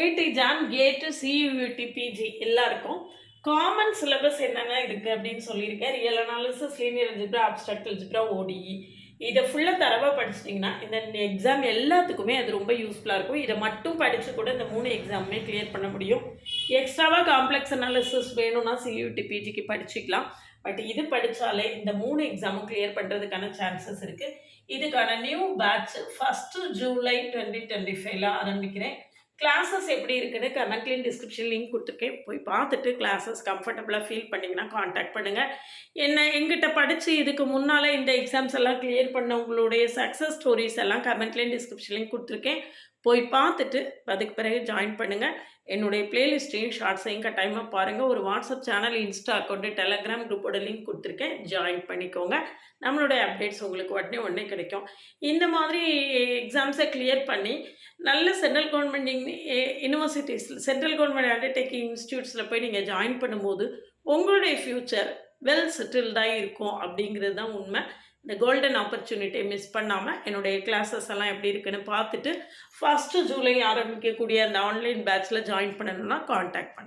NEET exam, CAT, CUET, PG எல்லாருக்கும் common syllabus என்னென்ன இருக்குது அப்படின்னு சொல்லியிருக்கேன். Real analysis, linear algebra, abstract algebra, ODE இதை ஃபுல்லாக தரவாக படிச்சிட்டிங்கன்னா இந்த எக்ஸாம் எல்லாத்துக்குமே அது ரொம்ப யூஸ்ஃபுல்லாக இருக்கும். இதை மட்டும் படித்து கூட இந்த 3 எக்ஸாமுமே கிளியர் பண்ண முடியும். எக்ஸ்ட்ராவாக காம்ப்ளெக்ஸ் அனாலிசிஸ் வேணும்னா சியூஇடி, பிஜிக்கு படிச்சுக்கலாம். பட் இது படித்தாலே இந்த 3 எக்ஸாமும் கிளியர் பண்ணுறதுக்கான சான்சஸ் இருக்குது. இதுக்கான நியூ பேட்ச் 1 ஜூலை 2025 ஆரம்பிக்கிறேன். கிளாஸஸ் எப்படி இருக்குன்னு கமெண்ட்லேயும் டிஸ்கிரிப்ஷன் லிங்க் கொடுத்துருக்கேன். போய் பார்த்துட்டு கிளாஸஸ் கம்ஃபர்டபுளாக ஃபீல் பண்ணிங்கன்னா காண்டாக்ட் பண்ணுங்கள். என்ன எங்கிட்ட படித்து இதுக்கு முன்னால் இந்த எக்ஸாம்ஸ் எல்லாம் கிளியர் பண்ணவங்களுடைய சக்ஸஸ் ஸ்டோரிஸ் எல்லாம் கமெண்ட்லேயும் டிஸ்கிரிப்ஷன் லிங்க் கொடுத்துருக்கேன். போய் பார்த்துட்டு அதுக்கு பிறகு ஜாயின் பண்ணுங்கள். என்னுடைய பிளேலிஸ்ட்டையும் ஷார்ட்ஸையும் கட்டாயமாக பாருங்கள். ஒரு WhatsApp channel, insta account, Telegram குரூப்போட லிங்க் கொடுத்துருக்கேன். ஜாயின் பண்ணிக்கோங்க. நம்மளுடைய அப்டேட்ஸ் உங்களுக்கு உடனே கிடைக்கும். இந்த மாதிரி எக்ஸாம்ஸை கிளியர் பண்ணி நல்ல சென்ட்ரல் கவர்மெண்ட் யூனிவர்சிட்டிஸில், சென்ட்ரல் கவர்மெண்ட் அண்டர்டேக்கிங் இன்ஸ்டியூட்ஸில் போய் நீங்கள் ஜாயின் பண்ணும்போது உங்களுடைய ஃப்யூச்சர் வெல் செட்டில்டாக இருக்கும் அப்படிங்கிறது தான் உண்மை. இந்த கோல்டன் ஆப்பர்ச்சுனிட்டியை மிஸ் பண்ணாமல் என்னுடைய கிளாஸஸ் எல்லாம் எப்படி இருக்குன்னு பார்த்துட்டு 1 ஜூலை ஆரம்பிக்கக்கூடிய அந்த ஆன்லைன் பேட்சில் ஜாயின் பண்ணணுன்னா காண்டாக்ட் பண்ணுங்கள்.